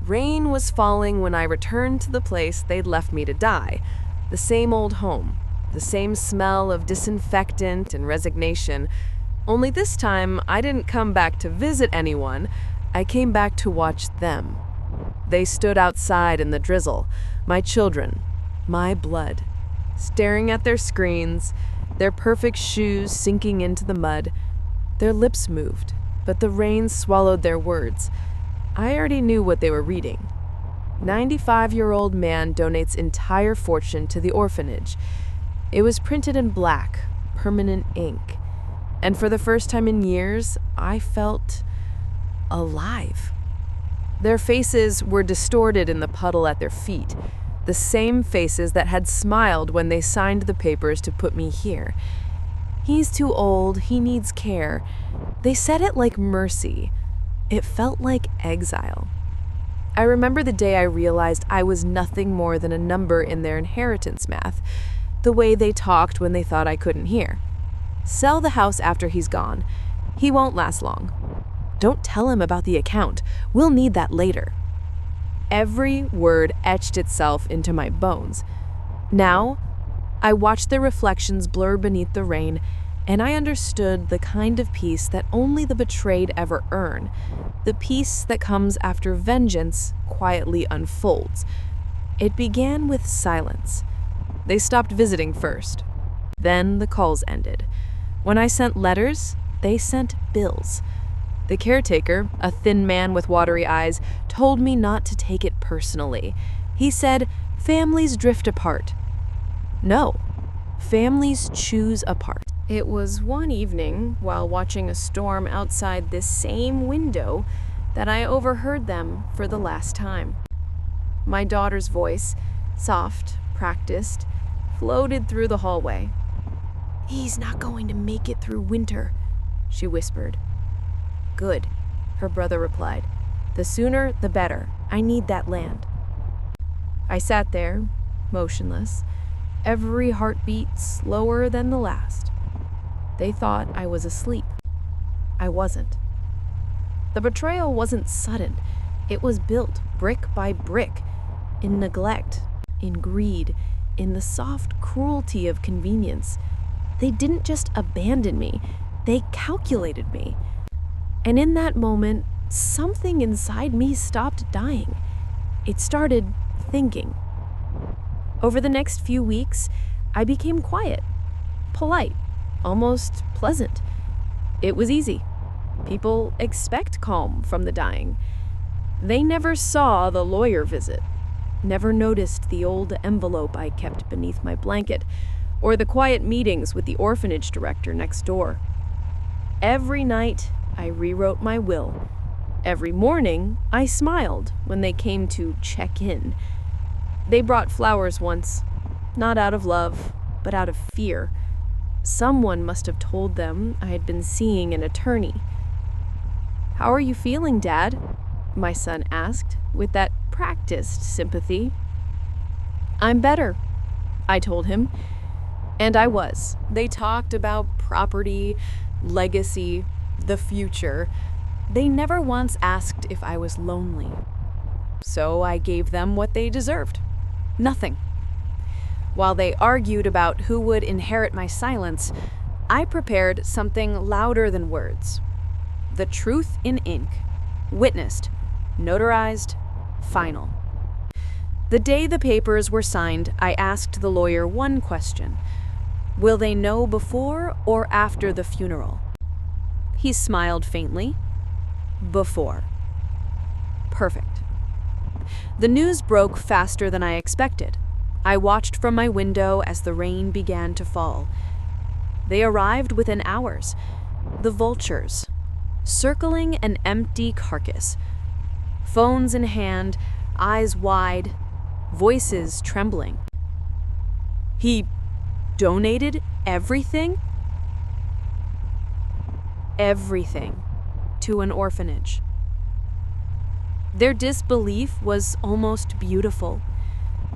Rain was falling when I returned to the place they'd left me to die. The same old home, the same smell of disinfectant and resignation. Only this time, I didn't come back to visit anyone. I came back to watch them. They stood outside in the drizzle, my children, my blood, staring at their screens, their perfect shoes sinking into the mud. Their lips moved, but the rain swallowed their words. I already knew what they were reading. 95-year-old man donates entire fortune to the orphanage. It was printed in black, permanent ink. And for the first time in years, I felt alive. Their faces were distorted in the puddle at their feet, the same faces that had smiled when they signed the papers to put me here. He's too old, he needs care. They said it like mercy. It felt like exile. I remember the day I realized I was nothing more than a number in their inheritance math, the way they talked when they thought I couldn't hear. Sell the house after he's gone. He won't last long. Don't tell him about the account. We'll need that later. Every word etched itself into my bones. Now, I watched their reflections blur beneath the rain, and I understood the kind of peace that only the betrayed ever earn, the peace that comes after vengeance quietly unfolds. It began with silence. They stopped visiting first. Then the calls ended. When I sent letters, they sent bills. The caretaker, a thin man with watery eyes, told me not to take it personally. He said, families drift apart. No, families choose apart. It was one evening, while watching a storm outside this same window, that I overheard them for the last time. My daughter's voice, soft, practiced, floated through the hallway. "He's not going to make it through winter," she whispered. "Good," her brother replied. "The sooner, the better. I need that land." I sat there, motionless, every heartbeat slower than the last. They thought I was asleep. I wasn't. The betrayal wasn't sudden. It was built brick by brick, in neglect, in greed, in the soft cruelty of convenience. They didn't just abandon me, they calculated me. And in that moment, something inside me stopped dying. It started thinking. Over the next few weeks, I became quiet, polite, almost pleasant. It was easy. People expect calm from the dying. They never saw the lawyer visit, never noticed the old envelope I kept beneath my blanket, or the quiet meetings with the orphanage director next door. Every night, I rewrote my will. Every morning, I smiled when they came to check in. They brought flowers once, not out of love, but out of fear. Someone must have told them I had been seeing an attorney. "How are you feeling, Dad?" my son asked, with that practiced sympathy. "I'm better," I told him. And I was. They talked about property, legacy, the future. They never once asked if I was lonely. So I gave them what they deserved. Nothing. While they argued about who would inherit my silence, I prepared something louder than words. The truth in ink, witnessed, notarized, final. The day the papers were signed, I asked the lawyer one question. Will they know before or after the funeral? He smiled faintly. Before. Perfect. The news broke faster than I expected. I watched from my window as the rain began to fall. They arrived within hours. The vultures, circling an empty carcass. Phones in hand, eyes wide, voices trembling. He donated everything? Everything to an orphanage. Their disbelief was almost beautiful.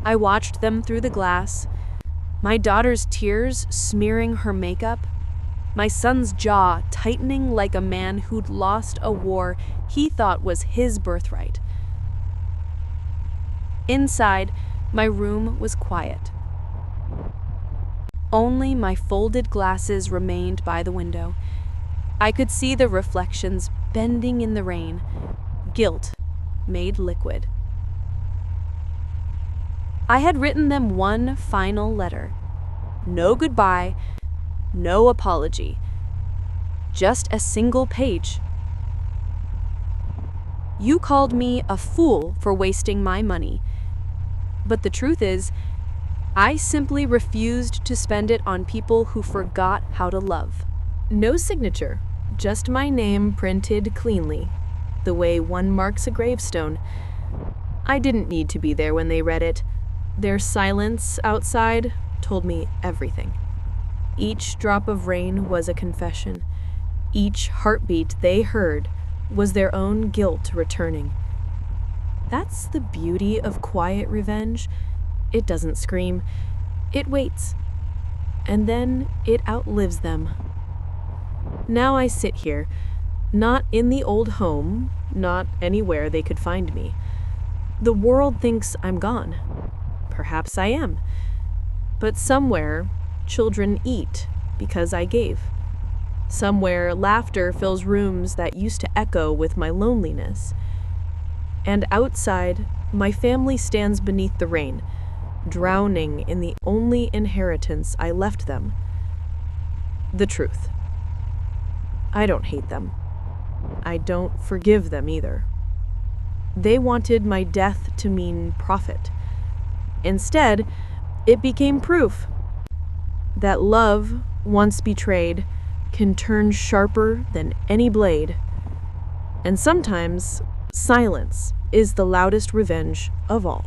I watched them through the glass, my daughter's tears smearing her makeup, my son's jaw tightening like a man who'd lost a war he thought was his birthright. Inside, my room was quiet. Only my folded glasses remained by the window. I could see the reflections bending in the rain, guilt made liquid. I had written them one final letter. No goodbye, no apology. Just a single page. You called me a fool for wasting my money. But the truth is, I simply refused to spend it on people who forgot how to love. No signature, just my name printed cleanly, the way one marks a gravestone. I didn't need to be there when they read it. Their silence outside told me everything. Each drop of rain was a confession. Each heartbeat they heard was their own guilt returning. That's the beauty of quiet revenge. It doesn't scream. It waits. And then it outlives them. Now I sit here, not in the old home, not anywhere they could find me. The world thinks I'm gone. Perhaps I am. But somewhere, children eat because I gave. Somewhere, laughter fills rooms that used to echo with my loneliness. And outside, my family stands beneath the rain, drowning in the only inheritance I left them. The truth. I don't hate them. I don't forgive them either. They wanted my death to mean profit. Instead, it became proof that love, once betrayed, can turn sharper than any blade. And sometimes, silence is the loudest revenge of all.